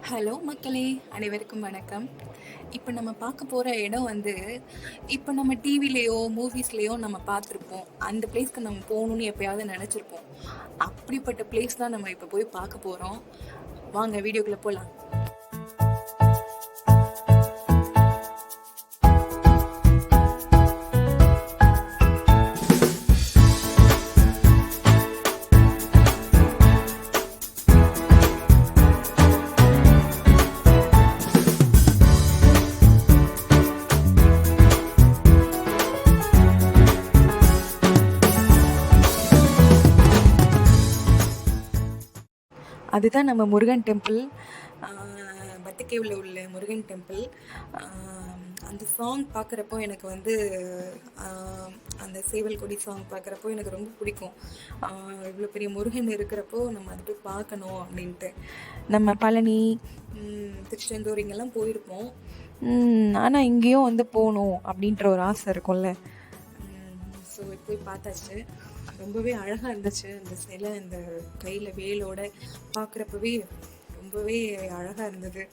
Hello மக்களே, அனைவருக்கும் வணக்கம். இப்போ நம்ம பார்க்க போகிற இடம் வந்து, இப்போ நம்ம டிவிலேயோ மூவிஸ்லேயோ நம்ம பார்த்துருப்போம். அந்த பிளேஸ்க்கு நம்ம போகணுன்னு எப்பயாவது நினச்சிருப்போம். அப்படிப்பட்ட பிளேஸ் தான் நம்ம இப்போ போய் பார்க்க போகிறோம். வாங்க வீடியோக்குள்ளே போகலாம். அதுதான் நம்ம முருகன் டெம்பிள், பத்துக்கேவில் உள்ள முருகன் டெம்பிள். அந்த சாங் பார்க்குறப்போ எனக்கு வந்து அந்த சேவல் கொடி சாங் பார்க்குறப்போ எனக்கு ரொம்ப பிடிக்கும். இவ்வளோ பெரிய முருகன் இருக்கிறப்போ நம்ம அதை போய் பார்க்கணும் அப்படின்ட்டு. நம்ம பழனி, திருச்செந்தூர் இங்கெல்லாம் போயிருப்போம். ஆனால் இங்கேயும் வந்து போகணும் அப்படின்ற ஒரு ஆசை இருக்கும்ல. ஸோ போய் பார்த்தாச்சு. ரொம்பவே அழகாக இருந்துச்சு அந்த சிலை, அந்த கையில் வேலோட பார்க்குறப்பவே ரொம்பவே அழகாக இருந்தது.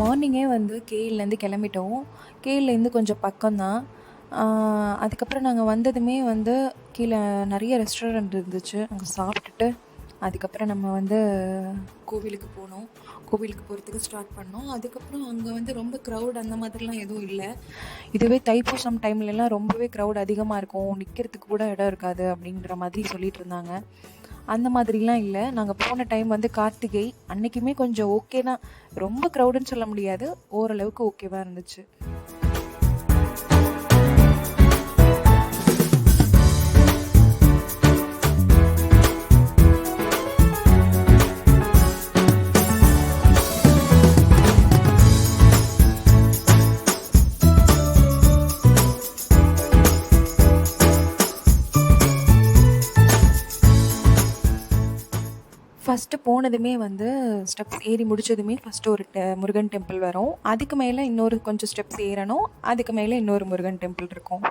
மார்னிங்கே வந்து கேஎல்லேருந்து கிளம்பிட்டோம். கேஎல்லேருந்து கொஞ்சம் பக்கம்தான். அதுக்கப்புறம் நாங்கள் வந்ததுமே வந்து கீழே நிறைய ரெஸ்டாரண்ட் இருந்துச்சு. அங்கே சாப்பிட்டுட்டு அதுக்கப்புறம் நம்ம வந்து கோவிலுக்கு போனோம். கோவிலுக்கு போகிறதுக்கு ஸ்டார்ட் பண்ணோம். அதுக்கப்புறம் அங்கே வந்து ரொம்ப க்ரௌட் அந்த மாதிரிலாம் எதுவும் இல்லை. இதுவே தைப்பூசம் டைம்லலாம் ரொம்பவே க்ரௌட் அதிகமாக இருக்கும், நிற்கிறதுக்கு கூட இடம் இருக்காது அப்படின்ற மாதிரி சொல்லிட்டு இருந்தாங்க. அந்த மாதிரிலாம் இல்லை. நாங்கள் போன டைம் வந்து கார்த்திகை அன்றைக்குமே கொஞ்சம் ஓகே தான். ரொம்ப க்ரௌடுன்னு சொல்ல முடியாது, ஓரளவுக்கு ஓகேவாக இருந்துச்சு. ஃபஸ்ட்டு போனதுமே வந்து ஸ்டெப்ஸ் ஏறி முடித்ததுமே ஃபஸ்ட்டு ஒரு முருகன் டெம்பிள் வரும். அதுக்கு மேலே இன்னொரு கொஞ்சம் ஸ்டெப்ஸ் ஏறணும். அதுக்கு மேலே இன்னொரு முருகன் டெம்பிள் இருக்கும்.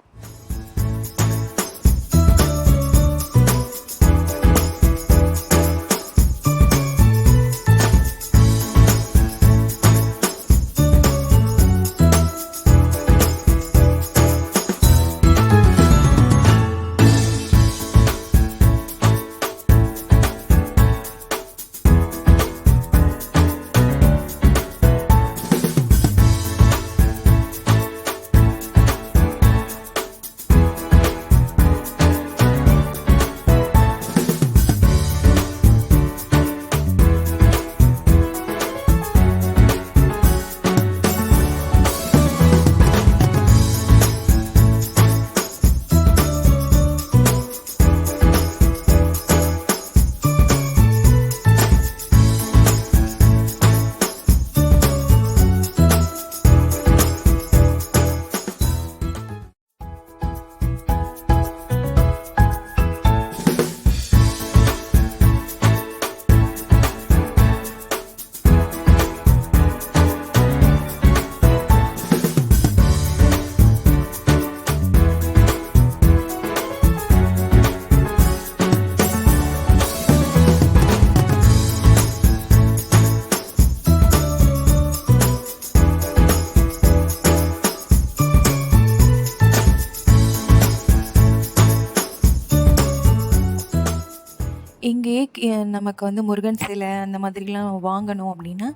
நமக்கு வந்து முருகன் சிலை அந்த மாதிரிலாம் வாங்கணும் அப்படின்னா,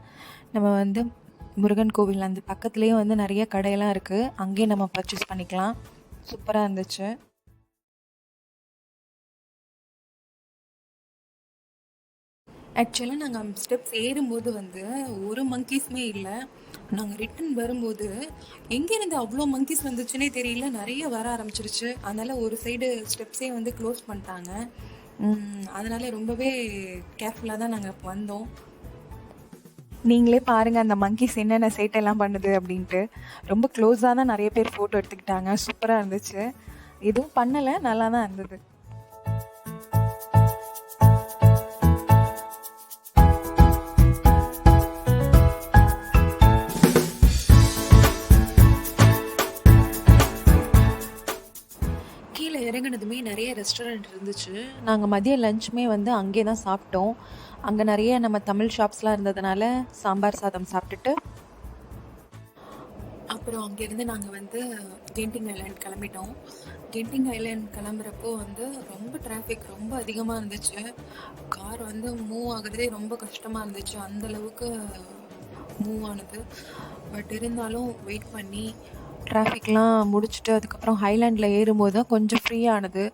நம்ம வந்து முருகன் கோவில் அந்த பக்கத்துலேயே வந்து நிறைய கடையெல்லாம் இருக்குது. அங்கேயே நம்ம பர்ச்சேஸ் பண்ணிக்கலாம். சூப்பராக இருந்துச்சு. ஆக்சுவலாக நாங்கள் ஸ்டெப்ஸ் ஏறும்போது வந்து ஒரு மங்கீஸுமே இல்லை. நாங்கள் ரிட்டன் வரும்போது எங்கேருந்து அவ்வளோ மங்கீஸ் வந்துச்சுன்னே தெரியல. நிறைய வர ஆரம்பிச்சிருச்சு. அதனால் ஒரு சைடு ஸ்டெப்ஸே வந்து க்ளோஸ் பண்ணிட்டாங்க. அதனால் ரொம்பவே கேர்ஃபுல்லாக தான் நாங்கள் வந்தோம். நீங்களே பாருங்கள் அந்த மங்கீஸ் என்னென்ன சேட்டெல்லாம் பண்ணுது அப்படின்ட்டு. ரொம்ப க்ளோஸாக தான் நிறைய பேர் ஃபோட்டோ எடுத்துக்கிட்டாங்க. சூப்பராக இருந்துச்சு. எதுவும் பண்ணலை, நல்லா தான் இருந்தது. கீழே இறங்குனதுமே நிறைய ரெஸ்டாரண்ட் இருந்துச்சு. நாங்கள் மதிய லஞ்சுமே வந்து அங்கே தான் சாப்பிட்டோம். அங்கே நிறைய நம்ம தமிழ் ஷாப்ஸ்லாம் இருந்ததுனால சாம்பார் சாதம் சாப்பிட்டுட்டு அப்புறம் அங்கேருந்து நாங்கள் வந்து கென்டிங் ஐலாண்ட் கிளம்பிட்டோம். கென்டிங் ஐலாண்ட் கிளம்புறப்போ வந்து ரொம்ப டிராஃபிக் ரொம்ப அதிகமாக இருந்துச்சு. கார் வந்து மூவ் ஆகுறதே ரொம்ப கஷ்டமாக இருந்துச்சு. அந்தளவுக்கு மூவ் ஆனது. பட் இருந்தாலும் வெயிட் பண்ணி டிராஃபிக்லாம் முடிச்சுட்டு அதுக்கப்புறம் ஹைலாண்டில் ஏறும்போது தான் கொஞ்சம் ஃப்ரீயானது.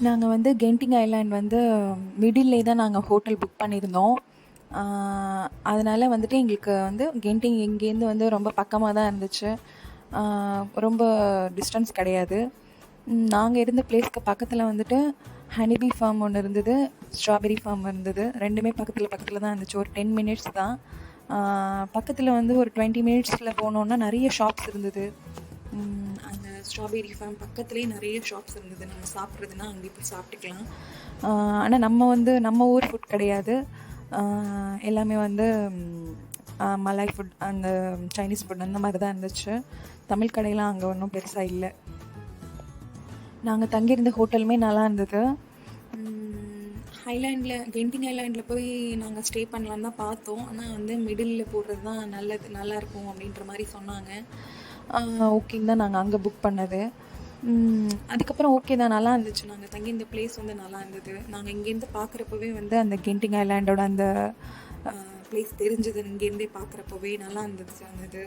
நாங்கள் வந்து கென்டிங் ஐலாண்ட் வந்து மிடில்லே தான் நாங்கள் ஹோட்டல் புக் பண்ணியிருந்தோம். அதனால் வந்துட்டு எங்களுக்கு வந்து கென்டிங் இங்கேருந்து வந்து ரொம்ப பக்கமாக தான் இருந்துச்சு. ரொம்ப டிஸ்டன்ஸ் கிடையாது. நாங்கள் இருந்த பிளேஸ்க்கு பக்கத்தில் வந்துட்டு ஹனிபி ஃபார்ம் ஒன்று இருந்தது, ஸ்ட்ராபெரி ஃபார்ம் இருந்தது. ரெண்டுமே பக்கத்தில் தான் இருந்துச்சு. ஒரு 10 மினிட்ஸ் தான். பக்கத்தில் வந்து ஒரு 20 மினிட்ஸில் போனோன்னா நிறைய ஷாப்ஸ் இருந்தது. அந்த ஸ்ட்ராபெரி ஃபார்ம் பக்கத்துலேயே நிறைய ஷாப்ஸ் இருந்தது. நம்ம சாப்பிட்றதுனா அங்கே போய் சாப்பிட்டுக்கலாம். ஆனால் நம்ம ஊர் ஃபுட் கிடையாது. எல்லாமே வந்து மலாய் ஃபுட், அந்த சைனீஸ் ஃபுட் அந்த மாதிரி தான் இருந்துச்சு. தமிழ் கடையெல்லாம் அங்கே ஒன்றும் பெருசாக இல்லை. நாங்கள் தங்கியிருந்த ஹோட்டலுமே நல்லா இருந்தது. கென்டிங் ஐலாண்டில் போய் நாங்கள் ஸ்டே பண்ணலான்னு தான் பார்த்தோம். ஆனால் வந்து மிடில் போடுறது தான் நல்லாயிருக்கும் அப்படின்ற மாதிரி சொன்னாங்க. ஓகேன்னு தான் நாங்கள் அங்கே புக் பண்ணது. அதுக்கப்புறம் ஓகே தான், நல்லா இருந்துச்சு. நாங்கள் தங்கியிருந்த பிளேஸ் வந்து நல்லா இருந்தது. நாங்கள் இங்கேருந்து பார்க்குறப்பவே வந்து அந்த கென்டிங் ஐலாண்டோட அந்த பிளேஸ் தெரிஞ்சது. இங்கேருந்தே பார்க்குறப்பவே நல்லா இருந்துச்சு அந்த இது.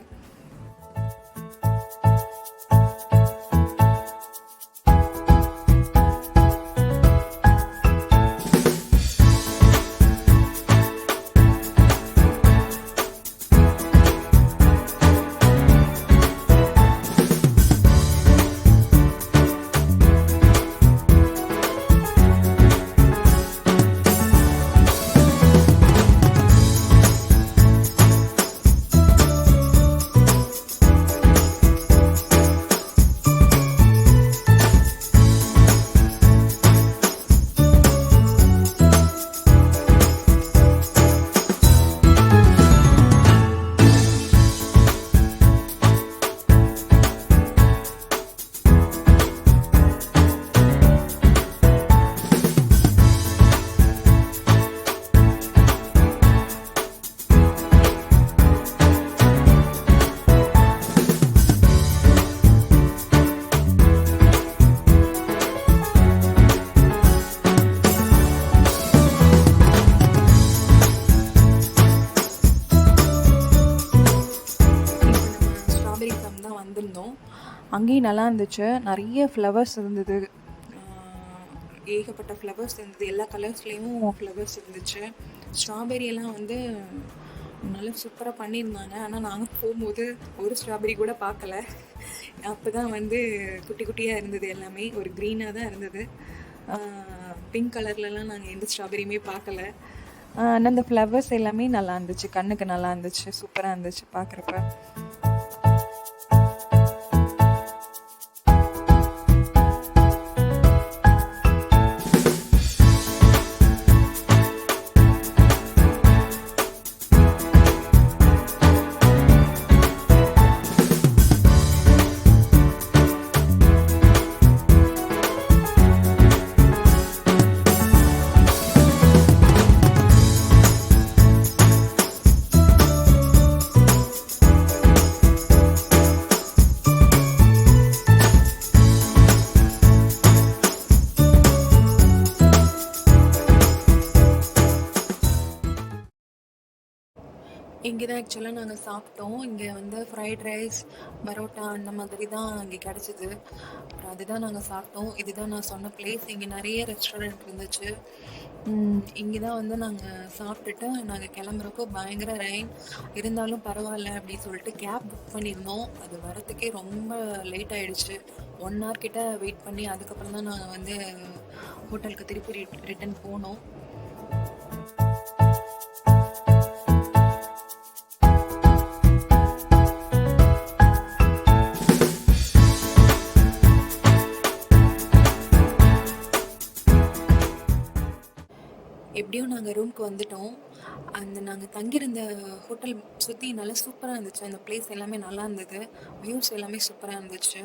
வந்திருந்தோம். அங்கேயும் நல்லா இருந்துச்சு. நிறைய ஃப்ளவர்ஸ் இருந்தது, ஏகப்பட்ட ஃப்ளவர்ஸ் இருந்தது. எல்லா கலர்ஸ்லேயும் ஃப்ளவர்ஸ் இருந்துச்சு. ஸ்ட்ராபெரியெல்லாம் வந்து நல்லா சூப்பராக பண்ணியிருந்தாங்க. ஆனால் நாங்கள் போகும்போது ஒரு ஸ்ட்ராபெரி கூட பார்க்கல. அப்போ தான் வந்து குட்டி குட்டியாக இருந்தது, எல்லாமே ஒரு க்ரீனாக தான் இருந்தது. பிங்க் கலர்லலாம் நாங்கள் எந்த ஸ்ட்ராபெரியுமே பார்க்கல. ஆனால் அந்த ஃப்ளவர்ஸ் எல்லாமே நல்லா இருந்துச்சு, கண்ணுக்கு நல்லா இருந்துச்சு, சூப்பராக இருந்துச்சு பார்க்குறப்ப. இங்கே தான் ஆக்சுவலாக நாங்கள் சாப்பிட்டோம். இங்கே வந்து ஃப்ரைட் ரைஸ், பரோட்டா அந்த மாதிரி தான் இங்கே கிடச்சிது. அப்புறம் அதுதான் நாங்கள் சாப்பிட்டோம். இதுதான் நான் சொன்ன பிளேஸ். இங்கே நிறைய ரெஸ்டாரண்ட் இருந்துச்சு. இங்கே தான் வந்து நாங்கள் சாப்பிட்டுட்டு நாங்கள் கிளம்புறப்போ பயங்கர ரெயின் இருந்தாலும் பரவாயில்ல அப்படின்னு சொல்லிட்டு கேப் புக் பண்ணியிருந்தோம். அது வரத்துக்கே ரொம்ப லேட் ஆகிடுச்சு. 1 hour கிட்ட வெயிட் பண்ணி அதுக்கப்புறம் தான் நாங்கள் வந்து ஹோட்டலுக்கு திருப்பி ரிட்டன் போனோம். எப்படியும் நாங்கள் ரூமுக்கு வந்துட்டோம். நாங்கள் தங்கியிருந்த ஹோட்டல் சுற்றி நல்லா சூப்பராக இருந்துச்சு. அந்த பிளேஸ் எல்லாமே நல்லா இருந்தது. வியூஸ் எல்லாமே சூப்பராக இருந்துச்சு.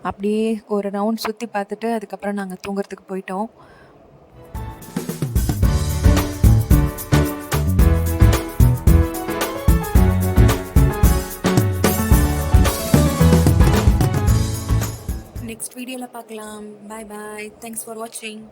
அப்படியே ஒரு ரவுண்ட் சுற்றி பார்த்துட்டு அதுக்கப்புறம் நாங்கள் தூங்குறதுக்கு போயிட்டோம். நெக்ஸ்ட் வீடியோவில் பார்க்கலாம். பாய் பாய். தேங்க்ஸ் ஃபார் வாட்சிங்.